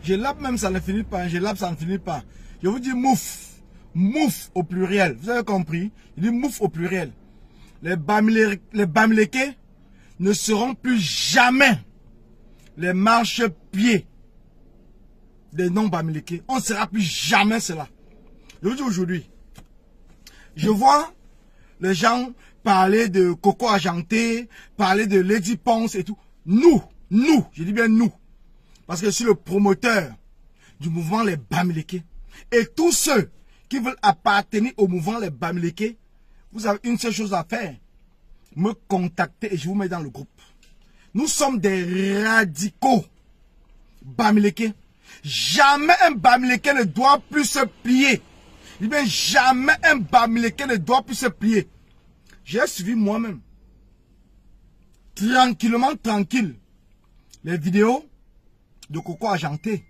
Je lappe même, ça ne finit pas. Je lappe, ça ne finit pas. Je vous dis mouf. Mouf au pluriel. Vous avez compris? Je dis mouf au pluriel. Les Bamileke ne seront plus jamais les marchepieds des non-Bamileke. On ne sera plus jamais cela. Je vous dis aujourd'hui, je vois les gens parler de Coco Argenté, parler de Lady Ponce et tout. Nous, je dis bien nous, parce que je suis le promoteur du mouvement les Bamileke. Et tous ceux qui veulent appartenir au mouvement les Bamileke, vous avez une seule chose à faire, me contacter et je vous mets dans le groupe. Nous sommes des radicaux Bamileke. Jamais un Bamileke ne doit plus se plier. Je dis bien, jamais un Bamileke ne doit plus se plier. J'ai suivi moi-même, tranquillement, tranquille, les vidéos de Coco Argenté.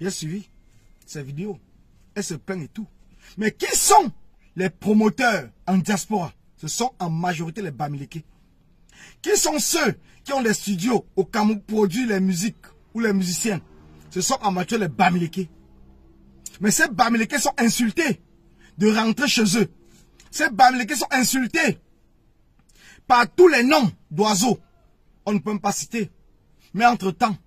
J'ai suivi ces vidéos. Elle se plaint et tout. Mais qui sont les promoteurs en diaspora? Ce sont en majorité les Bamileke. Qui sont ceux qui ont des studios au Cameroun pour produire les musiques ou les musiciens? Ce sont en majorité les Bamileke. Mais ces Bamileke sont insultés de rentrer chez eux. Ces Bamileke sont insultés par tous les noms d'oiseaux. On ne peut même pas citer. Mais entre-temps,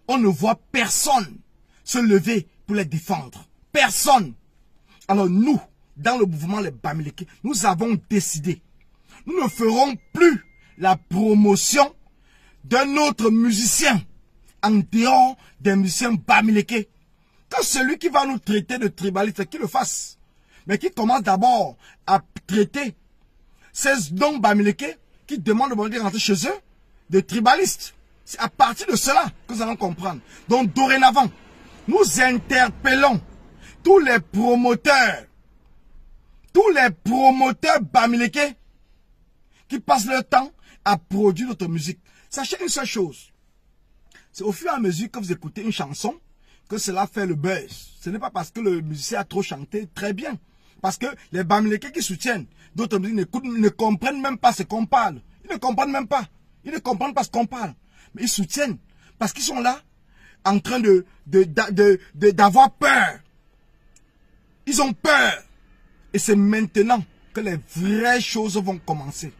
on ne voit personne se lever pour les défendre. Personne. Alors nous, dans le mouvement les Bamileke, nous avons décidé. Nous ne ferons plus la promotion d'un autre musicien en dehors des musiciens Bamileke. Que celui qui va nous traiter de tribaliste, qu'il le fasse. Mais qui commence d'abord à traiter ces dons Bamileke qui demandent de rentrer chez eux de tribalistes. C'est à partir de cela que nous allons comprendre. Donc dorénavant, nous interpellons tous les promoteurs Bamileke qui passent leur temps à produire notre musique. Sachez une seule chose. C'est au fur et à mesure que vous écoutez une chanson que cela fait le buzz. Ce n'est pas parce que le musicien a trop chanté très bien. Parce que les Bamileke qui soutiennent d'autres musiques ne comprennent même pas ce qu'on parle. Ils ne comprennent même pas. Ils ne comprennent pas ce qu'on parle. Mais ils soutiennent. Parce qu'ils sont là en train d'avoir peur. Ils ont peur. Et c'est maintenant que les vraies choses vont commencer.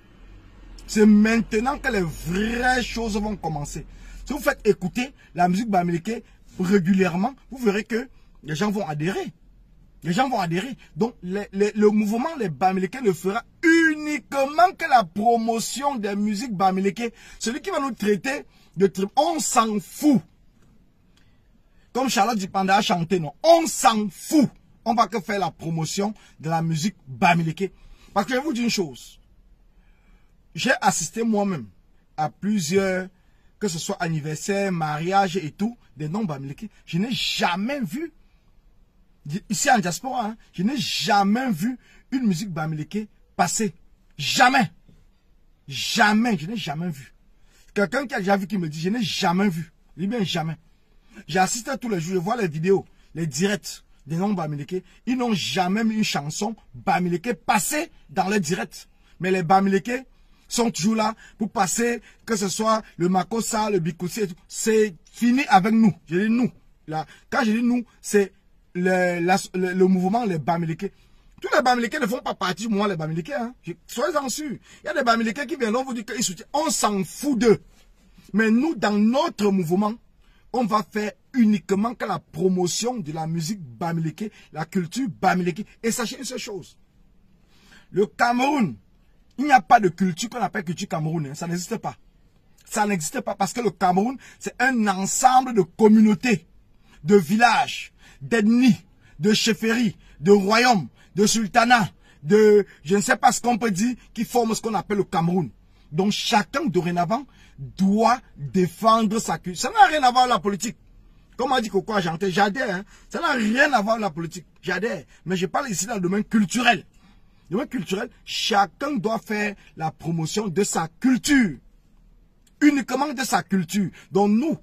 C'est maintenant que les vraies choses vont commencer. Si vous faites écouter la musique Bamileke régulièrement, vous verrez que les gens vont adhérer. Les gens vont adhérer. Donc, le mouvement les Bamileke ne fera uniquement que la promotion des musiques Bamileke. Celui qui va nous traiter de on s'en fout. Comme Charlotte Dipanda a chanté, non. On s'en fout. On va que faire la promotion de la musique Bamileke. Parce que je vais vous dire une chose. J'ai assisté moi-même à plusieurs, que ce soit anniversaire, mariage et tout, des noms Bamileke. Je n'ai jamais vu, ici en diaspora, hein, je n'ai jamais vu une musique Bamileke passer. Jamais. Jamais, je n'ai jamais vu. Quelqu'un qui a déjà vu qui me dit, je n'ai jamais vu. Je dis bien jamais. J'assiste tous les jours, je vois les vidéos, les directs des noms Bamileke. Ils n'ont jamais mis une chanson Bamileke passer dans les directs. Mais les Bamileke sont toujours là pour passer, que ce soit le Makossa, le Bikoussi et tout. C'est fini avec nous. Je dis nous. Là, quand je dis nous, c'est le mouvement les Bamileke. Tous les Bamileke ne font pas partie du mouvement les Bamileke. Hein. Soyez-en sûrs. Il y a des Bamileke qui viendront vous dire qu'ils soutiennent. On s'en fout d'eux. Mais nous, dans notre mouvement, on va faire uniquement que la promotion de la musique Bamileke, la culture Bamileke. Et sachez une seule chose. Le Cameroun, il n'y a pas de culture qu'on appelle culture camerounaise. Ça n'existe pas. Ça n'existe pas parce que le Cameroun, c'est un ensemble de communautés, de villages, d'ethnies, de chefferies, de royaumes, de sultanats, de je ne sais pas ce qu'on peut dire, qui forment ce qu'on appelle le Cameroun. Donc chacun dorénavant doit défendre sa culture. Ça n'a rien à voir avec la politique. Comme a dit Coco Argenté, j'adhère. Hein. Ça n'a rien à voir avec la politique. J'adhère. Mais je parle ici dans le domaine culturel. Le domaine culturel, chacun doit faire la promotion de sa culture. Uniquement de sa culture. Donc nous,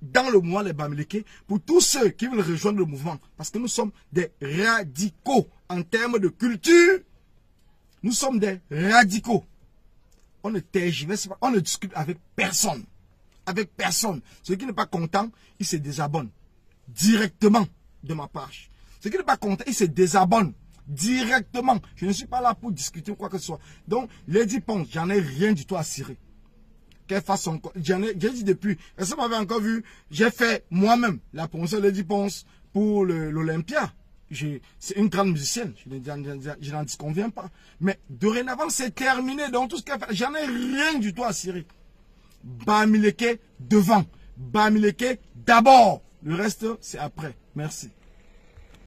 dans le mouvement les Bamileke, pour tous ceux qui veulent rejoindre le mouvement, parce que nous sommes des radicaux en termes de culture, nous sommes des radicaux. On ne tergiverse pas, on ne discute avec personne. Avec personne. Celui qui n'est pas content, il se désabonne. directement de ma page. Ce qui n'est pas content, il se désabonne directement. Je ne suis pas là pour discuter ou quoi que ce soit. Donc, Lady Ponce, j'en ai rien du tout à cirer. Qu'elle fasse son... J'ai dit depuis, est-ce que vous m'avez encore vu? J'ai fait moi-même la promotion de Lady Ponce pour l'Olympia. C'est une grande musicienne, je n'en disconviens pas. Mais dorénavant, c'est terminé. Donc, tout ce qu'elle fait, j'en ai rien du tout à cirer. Bamileke devant. Bamileke d'abord. Le reste, c'est après. Merci.